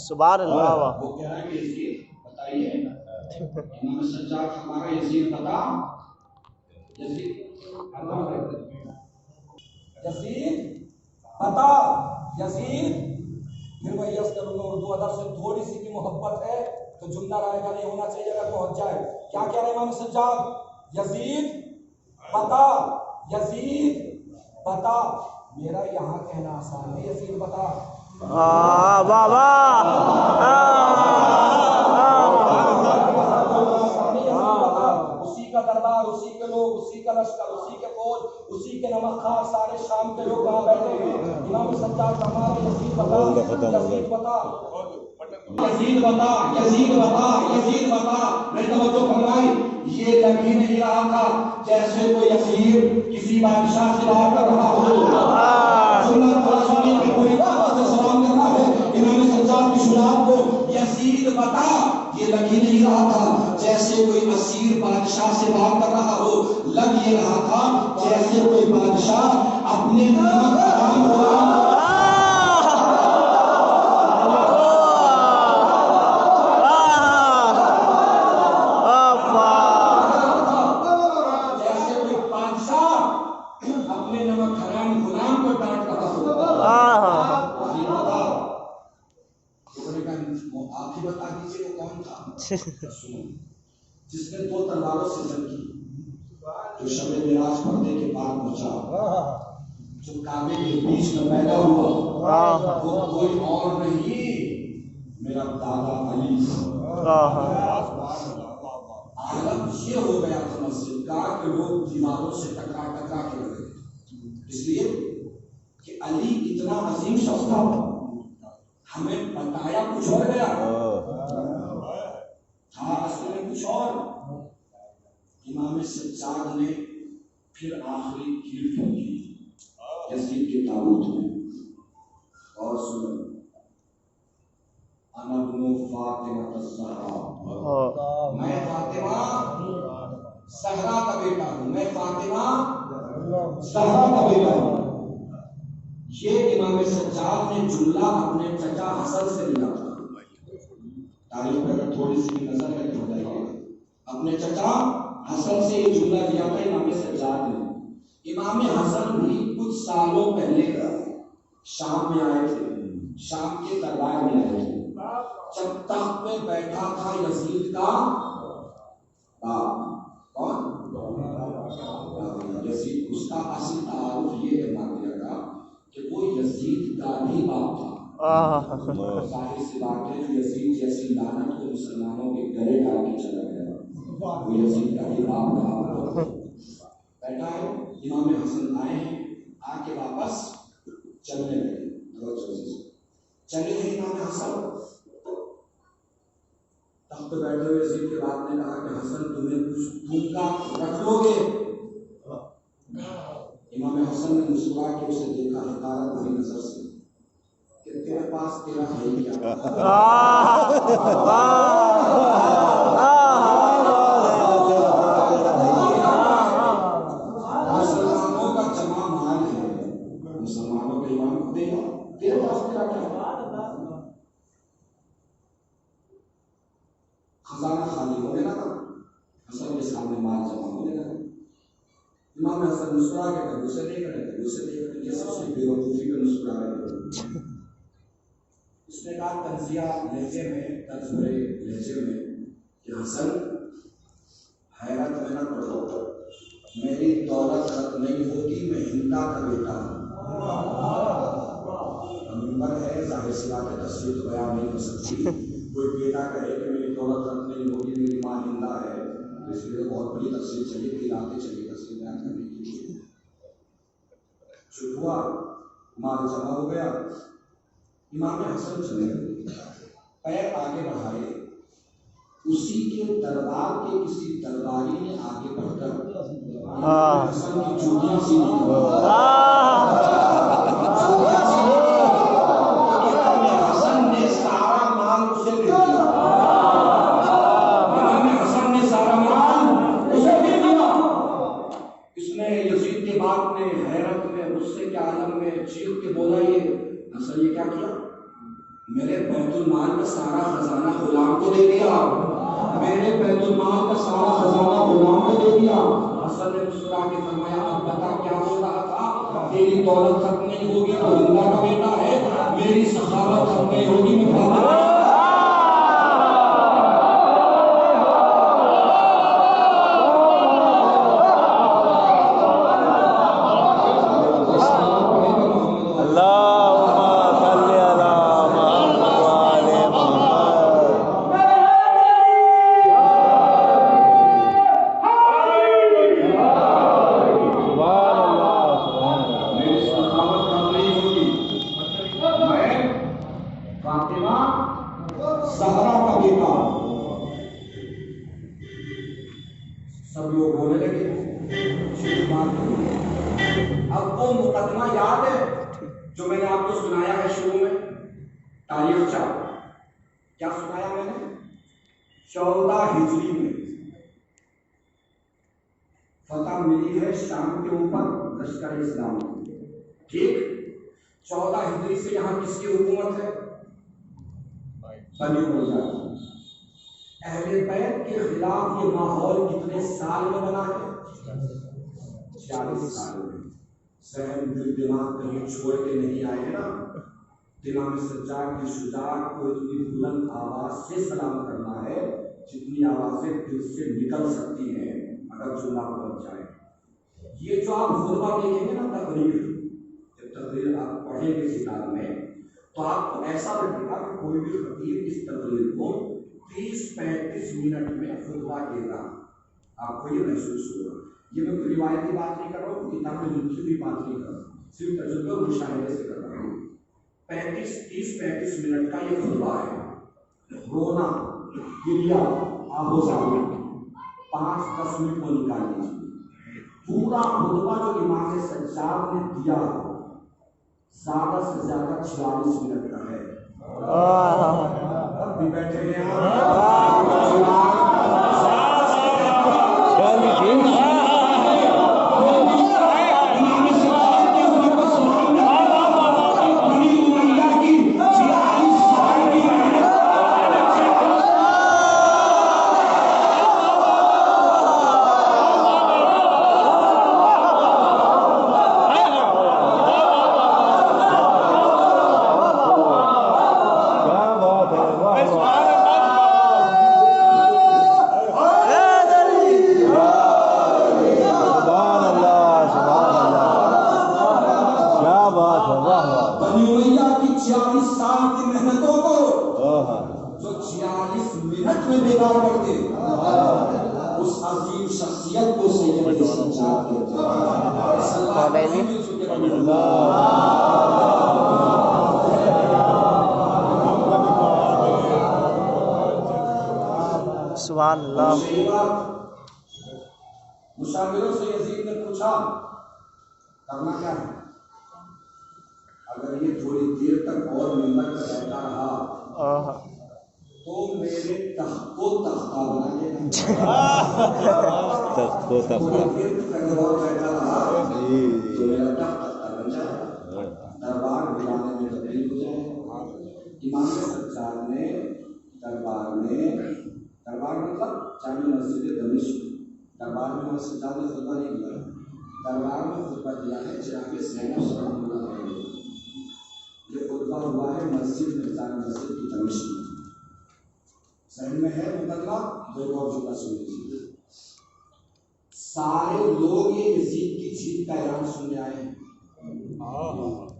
سبحان اللہ۔ وہ کہہ رہا ہے کہ یزید بتائیے، امام سجاد ہمارا یزید بتا، یزید بتا، یزید پھر وہی اردو ادب سے تھوڑی سی بھی محبت ہے تو جملہ رائے کا نہیں ہونا چاہیے اگر پہنچ جائے۔ کیا کہہ رہے امام سجاد؟ یزید بتا، یزید بتا۔ میرا یہاں کہنا آسان ہے، یزید بتا۔ اسی کا دربار، اسی کے لوگ، اسی کا لشکر، اسی کے فوج، اسی کے نمک خوار سارے شام کے لوگ وہاں بیٹھے ہیں۔ امام سجاد ہمارا یزید بتا، یزید بتا، یزید بتا، یزید بتا، یزید بتا۔ میں توجہ فرمائی، یہ لگ ہی نہیں رہا تھا جیسے کوئی اسیر کسی بادشاہ سے بات کر رہا ہو۔ امام سجاد کی شجاعت کو یزید بتا یہ لگ ہی نہیں رہا تھا جیسے کوئی اسیر بادشاہ سے بات کر رہا ہو، لگ یہ رہا تھا جیسے کوئی بادشاہ اپنے نام حرام ہو۔ سنو، جس نے 2 تلواروں سے جنگ کی، جو شب معراج پردے کے بعد پہنچا، جو کعبے کے بیچ میں پیدا ہوا، وہ کوئی اور نہیں، میرا دادا علی۔ عالم یہ ہو گیا تھا مسجد کا کہ لوگ دیواروں سے ٹکرا ٹکرا کے لگے، اس لیے کہ علی اتنا عظیم شخص تھا، ہمیں بتایا کچھ اور گیا تھا، اصل میں کچھ اور۔ امام سجاد نے پھر آخری کیل ٹھوکی یزید کے تابوت میں، اور سنو، انا ابن فاطمہ الزہرا، میں فاطمہ زہرا کا بیٹا ہوں، میں فاطمہ زہرا کا بیٹا ہوں۔ یہ امام سجاد نے جملہ اپنے چچا حسن سے لیا تھا، تاریخ پر اگر تھوڑی سی بھی نظر ہے تو بتائیے، اپنے چچا حسن سے یہ جملہ لیا تھا امام سجاد نے۔ امام حسن بھی کچھ سالوں پہلے شام میں آئے تھے، شام کے دربار میں آئے تھے، جب تخت پہ بیٹھا تھا یزید کا باپ، کون؟ یزید، اس کا اصل تعارف یہ ہے مانگا گا کہ وہ یزید کا بھی باپ تھا۔ ظاہر سی بات ہے، یزید جیسی لعنت کو مسلمانوں کے گلے ڈال کے چلا گیا، وہ یزید کا بھی باپ رہا۔ بیٹھا ہے، امام حسن آئے ہیں، آ کے واپس چلنے لگے، چلے گئے امام حسن، تخت پہ بیٹھے ہوئے یزید کے باپ نے کہا کہ حسن تمہیں کچھ بھوکا رکھ لو گے؟ امام حسن نے مسکرا کے اسے دیکھا حقارت بھری نظر سے کہ تیرے پاس تیرا ہے ہی کیا؟ مسلمانوں کا جمع مال ہے، مسلمانوں کا ایمان کو دے گا، تیرے پاس تیرا کیا ہے؟ خزانہ خالی ہونے لگا، حسن کے سامنے مال جمع ہونے لگا۔ امام حسن مسکرا کے کبھی اسے دیکھ رہے تھے، اسے دیکھ رہے تھے، اس کی بے وقوفی پہ مسکرا رہے تھے۔ اس نے کہا تنزیہ لہجے میں، تنزبرے لہجے میں کہ حسن حیرت میں نہ پڑو، میری دولت ختم نہیں ہوتی، میں ہندا کا بیٹا ہوں۔ نمبر ہے، ظاہر سی بات ہے، تصویر تو بیان نہیں ہو سکتی، کوئی بیٹا کہے کہ میری دولت ختم نہیں ہوگی، میری ماں ہندا ہے، اس لیے بہت بڑی تفصیل چلی گئی، علاقے چلی تفصیل بیان کرنے کے لیے۔ چھپ ہوا، مال جمع ہو گیا، امام حسن چلے پیر آگے بڑھائے، اسی کے دربار کے کسی درباری نے آگے بڑھ کر امام حسن کی چوٹیاں سیدھی کی۔ امام حسن نے سارا مال اسے دے دیا، امام حسن نے سارا مال اسے دے دیا۔ اس نے یزید کے باپ نے حیرت میں، غصے کے عالم میں چیخ کے بولا، یہ حسن یہ کیا کیا؟ میرے بیت المال کا سارا خزانہ غلام کو دے دیا، میرے بیت المال کا سارا خزانہ غلام کو دے دیا۔ حسن نے مسکرا کے فرمایا، اب بتا کیا بول رہا تھا؟ تیری دولت ختم نہیں ہوگی، تو ہندا کا بیٹا ہے، میری سخاوت ختم نہیں ہوگی، میں فاطمہ۔ سب لوگ بولنے لگے، اب وہ مقدمہ یاد ہے جو میں نے آپ کو سنایا ہے شروع میں، تاریخ چار کیا سنایا میں نے؟ 14 ہجری میں فتح ملی ہے شام کے اوپر لشکر اسلام، ٹھیک؟ 14 ہجری سے یہاں کس کی حکومت ہے؟ بنی امیہ۔ اہل بیت کے خلاف یہ ماحول کتنے سال میں بنا ہے؟ 40 سال میں۔ ذہن دل دماغ کہیں چھوڑ کے نہیں آئے نا، امام سجاد کی شجاعت کو اتنی بلند آواز سے سلام کرنا ہے جتنی آوازیں دل سے نکل سکتی ہیں اگر سننا پہنچ جائے. یہ جو آپ خطبہ دیکھیں گے نا تقریر، جب تقریر آپ پڑھیں گے کتاب میں تو آپ کو ایسا لگے گا کہ کوئی بھی خطیب اس تقریر کو 30-35 منٹ میں خطبہ دے گا. آپ کو یہ محسوس ہوگا. یہ میں کوئی روایتی بات نہیں کر رہا ہوں، کتاب میں لکھی ہوئی بات نہیں کر رہا ہوں، صرف تجربے اور مشاہدے سے کر رہا ہوں. 30-35 منٹ کا یہ خطبہ ہے. رونا، گریا، آہوزاری 5-10 منٹ کو نکال لیجیے. پورا خطبہ جو امام سجاد نے دیا زیادہ سے زیادہ 46 منٹ کا ہے. اب بھی بیٹھے ہیں سبحان اللہ. مسافروں سے یزید نے پوچھا کرنا کیا ہے؟ اگر یہ تھوڑی دیر تک اور ممبر پر رہتا رہا تو میرے تخت کو تختہ بنا دے گا. تخت کو تختہ تھوڑی دیر تک اور رہتا رہا تو میرا تختہ بن جائے گا، دربار بلانے میں تبدیل ہو جائے گا. امام سجاد نے دربار مطلب جامع مسجد دمشق، دربار میں امام سجاد نے خطبہ نہیں دیا، دربار میں خطبہ دیا ہے جناب زینب رحمۃ اللہ علیہ. یہ خطبہ ہوا ہے مسجد میں، جامع مسجد کی دمشق میں. ذہن میں ہے مقدمہ؟ دو اور جملہ سن لیجیے. سارے لوگ یہ یزید کی جیت کا اعلان سننے آئے ہیں.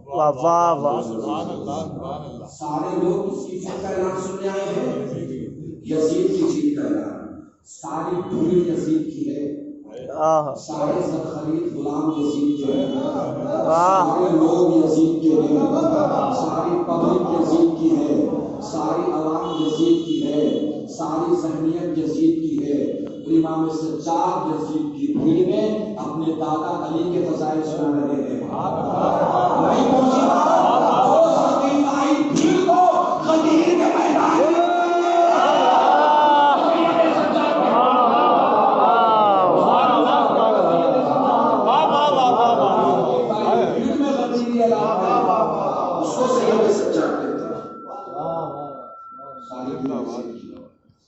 واہ واہ واہ. سارے لوگ اس کی جیت کا اعلان سننے آئے ہیں، یزید کی جیت کا اعلان. ساری بھیڑ یزید کی ہے، سارے سب خرید غلام یزید کے ہیں، سارے لوگ یزید کے ہیں، ساری پبلک یزید کی ہے، ساری عوام یزید کی ہے، ساری ذہنیت یزید کی ہے. امام سجاد یزید کی بھیڑ میں اپنے دادا علی کے فضائل سنا رہے ہیں. نہیں پہنچی بھیڑ کو غدیر کے میدان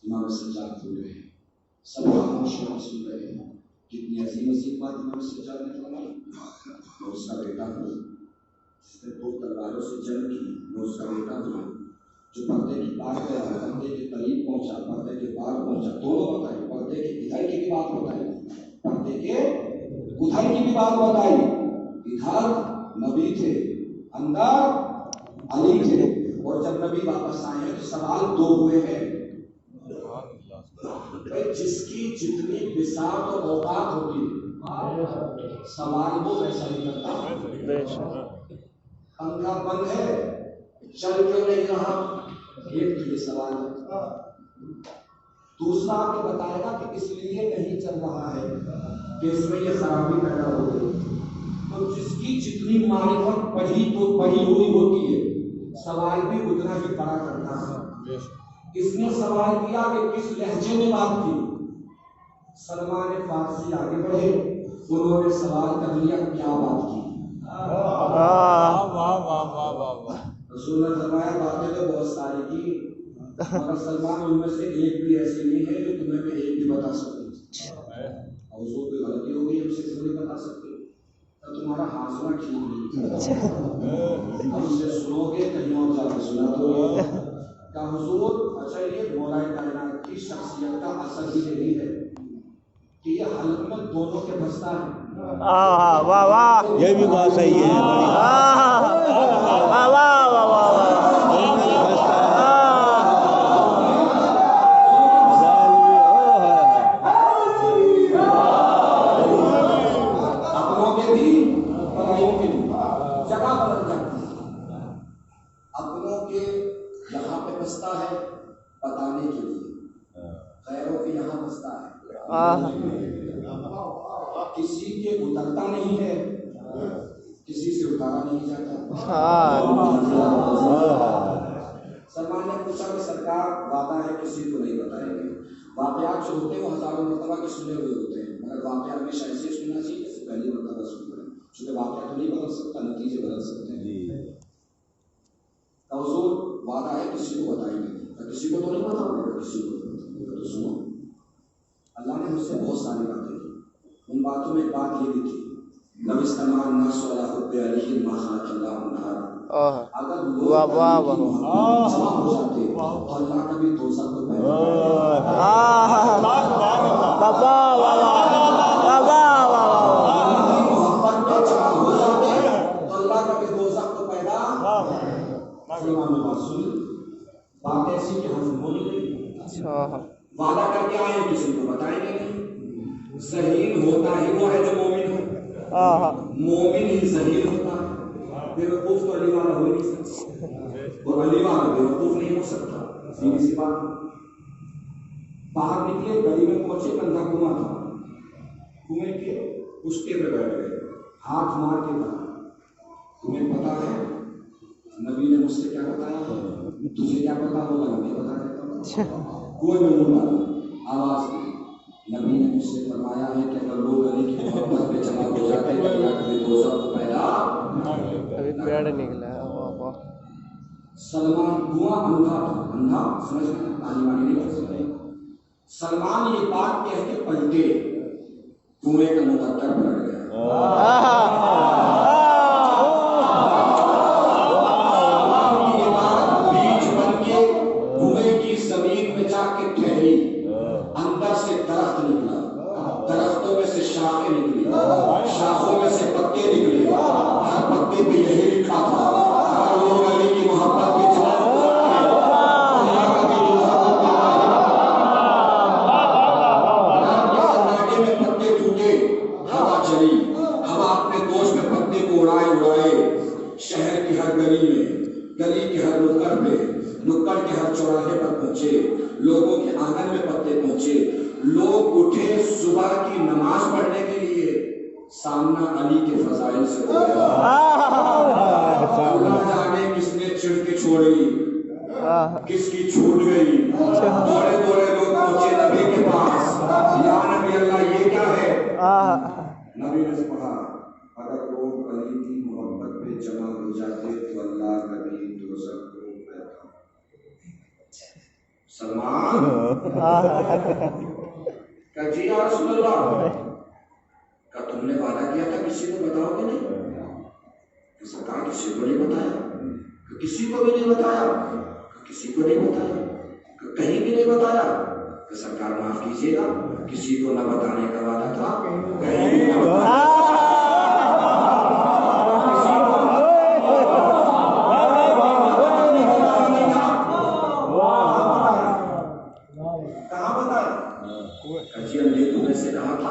امام سجاد بول رہے ہیں، سب خاموش سن رہے ہیں. کتنی عظیم عظیم بات امام سجاد نے فرمائی. وہ اس کا بیٹا ہوا جس نے 2 تلواروں سے جنگ کی، وہ اس کا بیٹا ہوا جو پردے کی بات گیا، پردے کے قریب پہنچا، پردے کے پار پہنچا. دونوں بتائی، پردے کے ادھر کی بھی بات بتائی، پردے کے ادھر کی بھی بات بتائی. ادھر نبی تھے، اندر علی تھے. اور جب نبی واپس آئے ہیں تو سوال 2 ہوئے ہیں. جس کی جتنی بساط اور اوقات ہوتی ہے سوال وہ ویسا ہی کرتا. پنکھا بند ہے، چل کیوں نہیں رہا، ایک تو یہ سوال ہے. دوسرا آپ کو بتائے گا کہ اس لیے نہیں چل رہا ہے کہ اس میں یہ خرابی پیدا ہو گئی. تو جس کی جتنی معرفت پڑھی ہوئی ہوتی ہے سوال بھی اتنا ہی بڑا کرتا ہے. اس نے سوال کیا کہ کس لہجے میں بات کی. سلمان فارسی آگے بڑھے، انہوں نے سوال کر لیا کیا بات کی. رسول نے فرمایا باتیں تو بہت ساری کی مگر سلمان ان میں سے ایک بھی ایسی نہیں ہے جو تمہیں میں ایک بھی بتا سکوں. اور اس کو کوئی غلطی ہو گئی ہم سے کیوں نہیں بتا سکتے؟ تمہارا حاصلہ ٹھیک نہیں. ہم سے سنو گے کہیں اور جا کے سنا دو. کہ حضور اچھا یہ مولا کائنات کی شخصیت کا اثر ہی یہی ہے کہ یہ حلق میں دونوں کے بستا ہے. واہ واہ یہ بھی بات صحیح ہے. واہ واہ واہ واہ اپنوں کے بھی پرائیوں کے بھی جگہ بدل جاتی ہے. اپنوں کے یہاں پہ بستا ہے بتانے کے لیے، غیروں کے یہاں بستا ہے. کسی کے اترتا نہیں ہے، کسی سے اتارا نہیں جاتا. سلمان نے پوچھا کہ سرکار وعدہ ہے کسی کو نہیں بتائیں گے. واقعات جو ہوتے ہیں وہ ہزاروں مرتبہ کے سنے ہوئے ہوتے ہیں، مگر واقعات ہمیشہ ایسے سننا چاہیے جیسے پہلی مرتبہ سننا ہے، چونکہ واقعات تو نہیں بدل سکتا، نتیجے بدل سکتے ہیں. حضور وعدہ ہے کسی کو بتائیں گے، کسی کو تو نہیں بتاؤ گے، کسی کو تو سنو. اللہ نے مجھ سے بہت ساری باتیں کی. ان باتوں میں ایک بات یہ بھی تھی، لو استماع الناس علی حب علی ما خلق اللہ النہار. اگر لوگ جمع ہو جاتے تو اللہ کبھی دوزخ کو پیدا نہیں محبت میں جمع ہو جاتے تو اللہ کبھی دوزخ کو پیدا. بات ایسی کہ ہم بولی نہیں، وعدہ کر کے آئے کسی کو بتائیں گے نہیں. ذہین ہوتا ہی وہ ہے جو مومن ہو. مومن ہی ذہین ہوتا ہے. بیوقوف تو علی والا ہو نہیں سکتا، اور علی والا بیوقوف نہیں ہو سکتا. سیدھی سی بات. باہر نکلے گلی میں پہنچے، کندھا گھما تھا، گھومے کے پشتے پہ بیٹھ گئے، ہاتھ مار کے کہا تمہیں پتا ہے نبی نے مجھ سے کیا بتایا، تجھے کیا پتا ہوگا میں بتا دیتا ہوں. کوئی میں نہیں ڈالا، آواز دی. نبی نے مجھ سے فرمایا ہے کہ اگر لوگ علی کی محبت میں جمع ہو جاتے ہیں تو اللہ کبھی دوزخ کو پیدا. ابھی پیڑ نکلا ہے. سلمان کنواں اندھا تھا، اندھا سمجھ میں پانی وانی نہیں کر سکتے. سلمان یہ بات کہہ کے پلٹے، کنویں کا مقدر پلٹ گیا. بیچ بن کے کنویں کی زمین میں جا کے ٹھہری. اندر سے درخت نکلا، درختوں میں سے شاخیں نکلی، شاخوں میں سے پتے نکلے. ہر پتے پہ یہی لکھا تھا ہر لوگ علی کی محبت میں جمع ہو جاتے ہیں اللہ کبھی دوزخ کو پیدا نہیں. میں پتے ٹوٹے، ہوا چلی، ہوا اپنے دوست میں پتے کو اڑائے اڑائے شہر کی ہر گلی میں، گلی کے ہر نکڑ پہ، نکڑ کے ہر چوراہے پر پہنچے. لوگوں کے آنگن میں پتے پہنچے. لوگ اٹھے صبح کی نماز پڑھنے کے لیے، سامنا علی کے فضائل سے ہو گیا. اللہ جانے کس نے چڑ کے چھوڑی، کس کی چھوٹ گئی. دوڑے دوڑے لوگ پہنچے نبی کے پاس، یا نبی اللہ یہ کیا ہے. نبی نے کہا اگر لوگ علی کی محبت پہ جمع ہو جاتے تو اللہ کبھی دوزخ کو پیدا. سلمان کہ جی یا رسول اللہ، کہ تم نے وعدہ کیا تھا کسی کو بتاؤ گے نہیں. کہ سرکار کسی کو نہیں بتایا. کہ کسی کو بھی نہیں بتایا. کہ کسی کو نہیں بتایا. کہ کہیں بھی نہیں بتایا. کہ سرکار معاف کیجیے گا، کسی کو نہ بتانے کا وعدہ تھا، کہیں بھی نہ بتایا. سے کہا تھا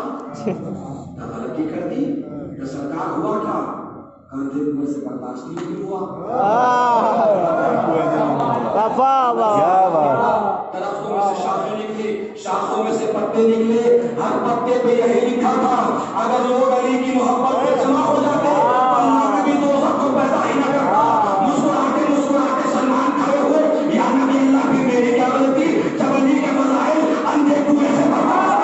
غلطی کر دی کہ سرکار ہوا تھا کاندھے کنویں سے برداشت نہیں ہوا. درختوں میں سے شاخیں نکلی، شاخوں میں سے پتے نکلے، ہر پتے پہ یہی لکھا تھا اگر لوگ علی کی محبت پہ جمع ہو جاتے اللہ کبھی دوزخ کو پیدا ہی نہ کرتا. مسکراتے مسکراتے سلمان کھڑے ہوئے، یا نبی اللہ بھی میری کیا غلطی جب علی کے فضائل اندھے کنویں سے برداشت.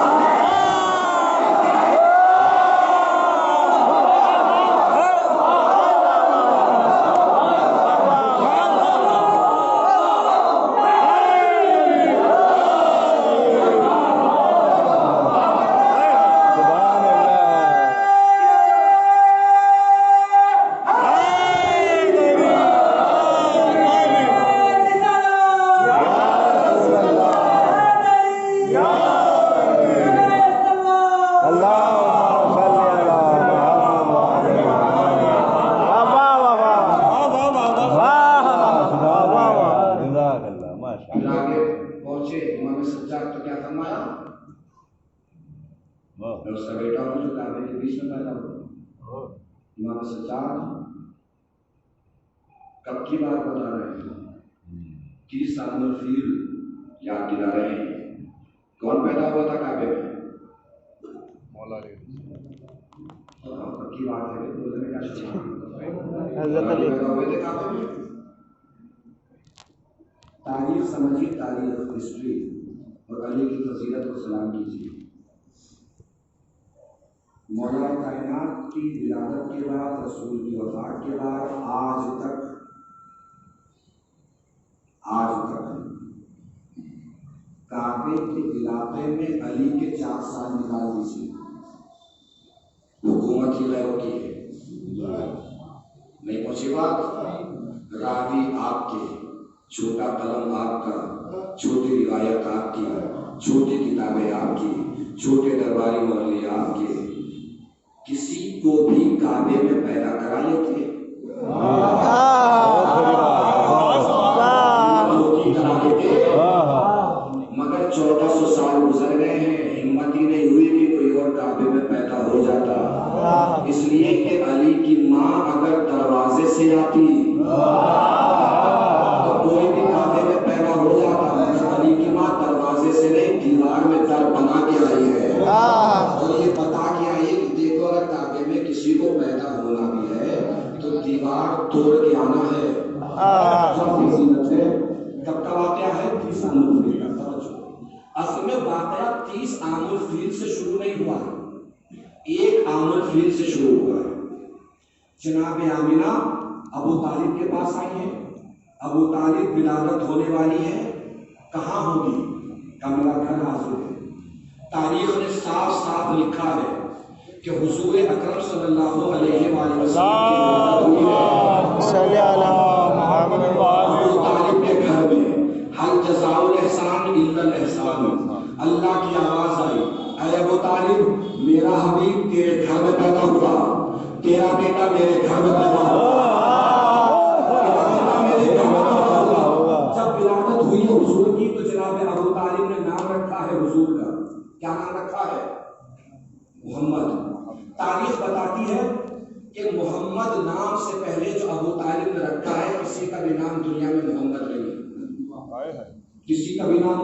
اور اس کا بیٹا جو کعبے کے بیچ میں پیدا ہوا امام سجاد کب کی بات بتا رہے ہیں؟ 30 عام الفیل یاد دلا رہے ہیں. کون پیدا ہوا تھا کعبے میں؟ مولا علی. کب کی بات ہے؟ بولنے میں کیا شبہ؟ حضرت علی پیدا ہوئے تھے کعبے میں. تاریخ سمجھیے، تاریخ ہسٹری، اور علی کی فضیلت کو سلام کیجیے. مولا کائنات کی ولادت کے بعد، رسول کی وفات کے بعد آج تک کعبے کے علاقے میں علی کے 4 سال نکال دیجیے، حکومت ہی غیروں کی ہے. نہیں پہنچی بات؟ راوی آپ کے، چھوٹا قلم آپ کا، چھوٹی روایت آپ کی، چھوٹی کتابیں آپ کی، چھوٹے درباری مولوی آپ کے. کسی کو بھی کعبے میں پیدا کرا لیتے مگر 1400 سال گزر گئے ہیں، ہمت ہی نہیں ہوئی کہ کوئی اور کعبے میں پیدا ہو جاتا. اس لیے کہ علی کی ماں اگر دروازے سے آتی تو کوئی بھی کعبے میں پیدا ہو جاتا، مگر علی کی ماں دروازے سے نہیں، دیوار میں در بنا کے آئی ہے. اور یہ بتا کے آئی ہے کہ دیکھو اگر کعبے میں کسی کو پیدا ہونا بھی ہے تو دیوار توڑ کے آنا ہے. کب کا واقعہ ہے؟ 30 عام الفیل کا. اصل میں واقعہ 30 عام الفیل سے شروع نہیں ہوا ہے، 1 عام الفیل سے شروع ہوا ہے. جناب آمینہ ابو طالب کے پاس آئی ہیں. ابو طالب ولادت ہونے والی ہے، کہاں ہوگی؟ کملا گھر حاضر ہے. تاریخ نے صاف صاف لکھا ہے کہ حضور اکرم صلی اللہ علیہ وآلہ وسلم صلی اللہ محمد ابو طالب کے گھر میں حل جزاء الاحسان الا الاحسان. اللہ کی آواز آئی، اے ابو طالب میرا حبیب تیرے گھر میں پیدا ہوا، تیرا بیٹا میرے گھر میں پیدا ہوا، میرے گھر میں پیدا ہوا. جب ولادت ہوئی حضور کی تو جناب ابو طالب نے نام رکھا ہے حضور کا. کیا نام رکھا ہے؟ محمد. تاریخ بتاتی ہے کہ محمد نام سے پہلے جو ابو طالب نے رکھا ہے، کسی کا بھی نام دنیا میں محمد نہیں ہے. کسی کا بھی نام